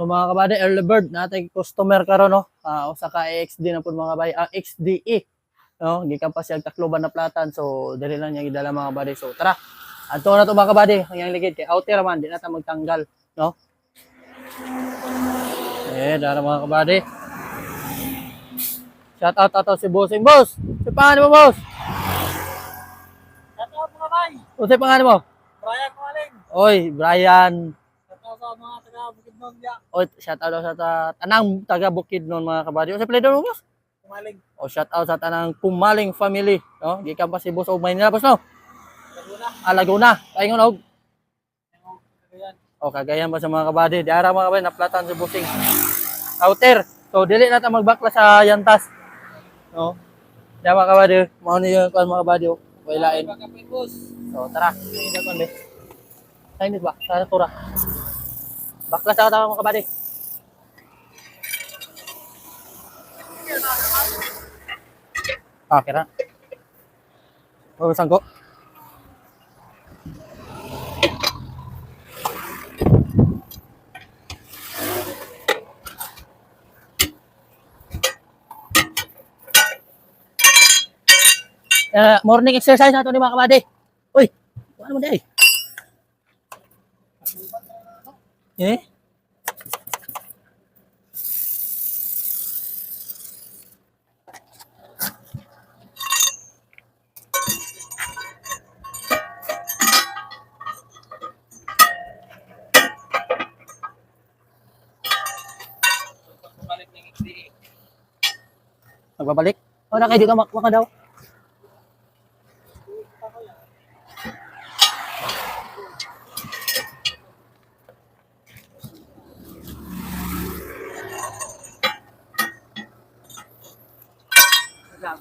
So mga kabady, early bird natay customer karon no. Usa ka XD na pud mga kabady, XDE. No, gikan pa siya Tacloban na platan. So dili lang niya gidala mga kabady. So tara. Adto na to mga kabady, ang yang ligid kay outer man di na ta magtanggal, no? Dara mga kabady. Shout out ato si Bossing. Boss, si pangalan mo, boss? Shout out mga bay! O si pangalan mo? Brian Kualing! Oy, Brian. Shout out sa mga taga Bukidnon niya. Oy, shout out sa tanang taga Bukidnon mga kabady. O si pledo mo, boss? Kumaling. O shout out sa tanang Pumaling family, no? Gikan pa si Boss og Maynila, boss, no? Laguna. Laguna. Paingon og Cagayan. o Cagayan ba sa mga kabady. Diara mga kabady naplatan si Bossing. Outer. So dili na ta magbakla sa yantas. No? Diya mga kabady, mao ni yung mga kabady o. Wailain. Kapit boss. So tara, tingnan kon be. Chinese ba? Sa tura. Bakla sa ta mga kabady. Kira. O sangko. Morning exercise nato ni mga kabady. Uy, ano mo day? Kumaling ng XDE. Magbabalik? O na kayo dito maka daw.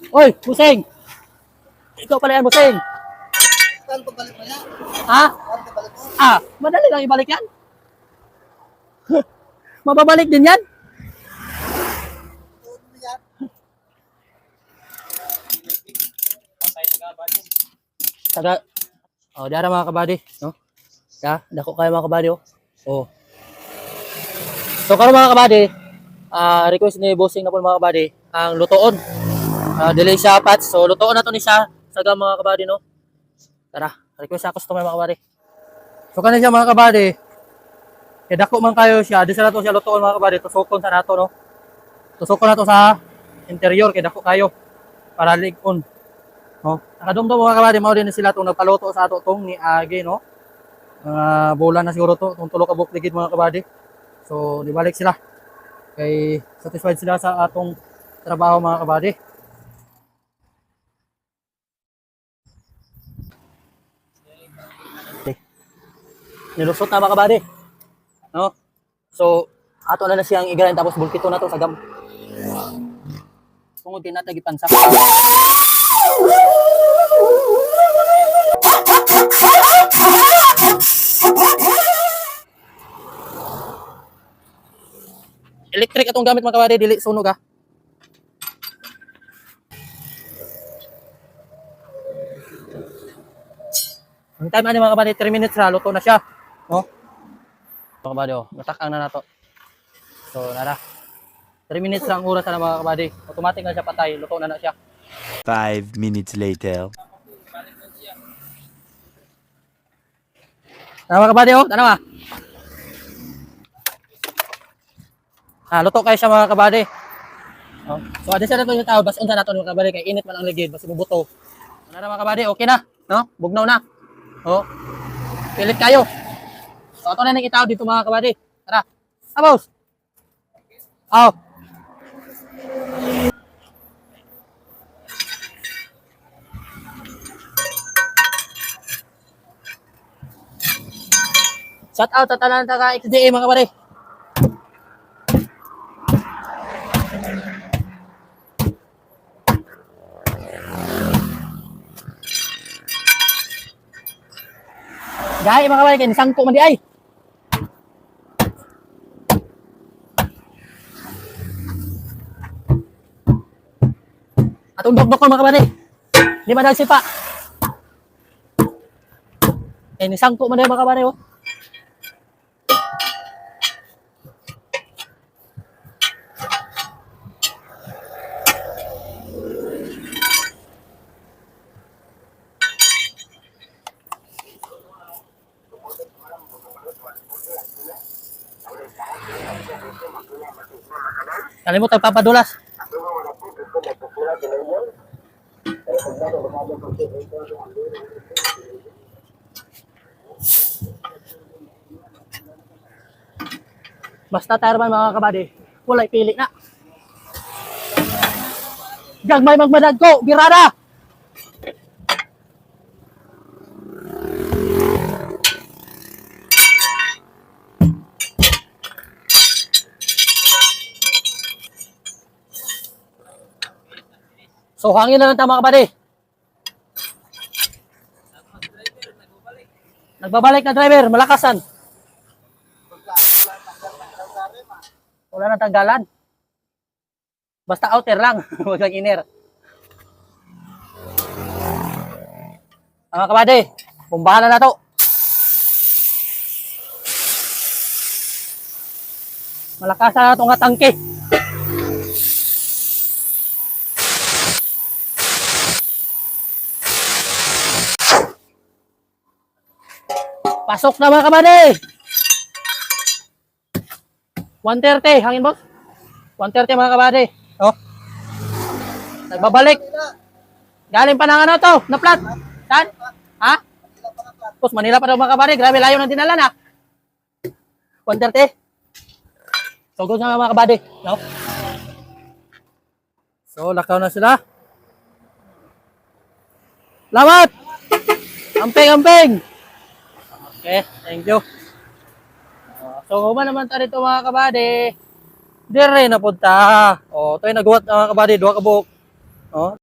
Oy, Buseng! Ikaw pala yan, Buseng! Saan pagbalik mo yan? Ha? Saan pagbalik mo? Madali lang ibalik yan. Mababalik din yan. Tuod mo yan. Patay ka ba yun? Taga, diara mga kabady, no? Dako kayo mga kabady, oh. So, karon mga kabady, request ni Bossing na po mga kabady, ang lutoon. Delay siya patch. So, lutoon na to ni siya sa mga kabady, no? Tara, request sa customer mga kabady. So, kanin siya mga kabady, kaya dako man kayo siya, di sa nato siya lutoon mga kabady, tusukon sa nato, no? Tusukon na to sa interior, kaya dako kayo para ligon. No? Nakadumdum mga kabady, mao din sila itong nagpaluto sa ato itong ni Age, no? Bulan na siguro to, itong tulo ka bukligid mga kabady. So, di balik sila. Kay satisfied sila sa atong trabaho mga kabady. Nilusot na mga kabady. No? So, ato na siyang igalan tapos bulkito na to sa gam. Tungod din natin gipansak. Electric atong gamit mga kabady, dili sunog ha. Ang time ani mga kabady, 3 minutes na luto na siya, no? Mga kabady, natakang na nato. So, nara. 3 minutes lang oras na mga kabady. Automatic na siya patay, luto na siya. 5 minutes later. Mga kabady, tanawa. Luto kayo siya mga kabady. So, adisa na ito yung tao, bas unsa na ito mga kabady, kay init man ang ligid, bas bubuto. Nara mga kabady, okay na, no? Bugnaw na. Pilit kayo. So, ito na nang itaw dito mga kabady. Tara. Boss. Shout out sa tanan taga XDA mga kabady. Gaya mga kabady, kaya nisangko man di ay. Atong dok-dok mga kabady. Di ba nagsipa? Kaya nisangko man di mga kabady, Kalimutan papadulas. Basta tayo man mga kabady, walay pili na. Gagmay magmadag ko, birada! So hangin na lang tayo mga kabady. Nagbabalik na driver, malakasan. Wala nang tanggalan. Basta outer lang, huwag lang inner. Mga kabady, bumbahan na to. Malakasan na itong tangke. Pasok na mga kabady. 130, hangin boss. 130 mga kabady. Oh. Nagbabalik. Galing pa ng ano to, na plat. Saan? Ha? Tapos Manila pa daw mga kabady. Grabe layo ng dinala na. 130. So good na mga kabady. No? So lakaw na sila. Lamat! Amping, amping! Okay, thank you. So, kung naman tayo dito mga kabady, dire na punta. O, ito yung nagawat mga kabady, 2 kabuk. O,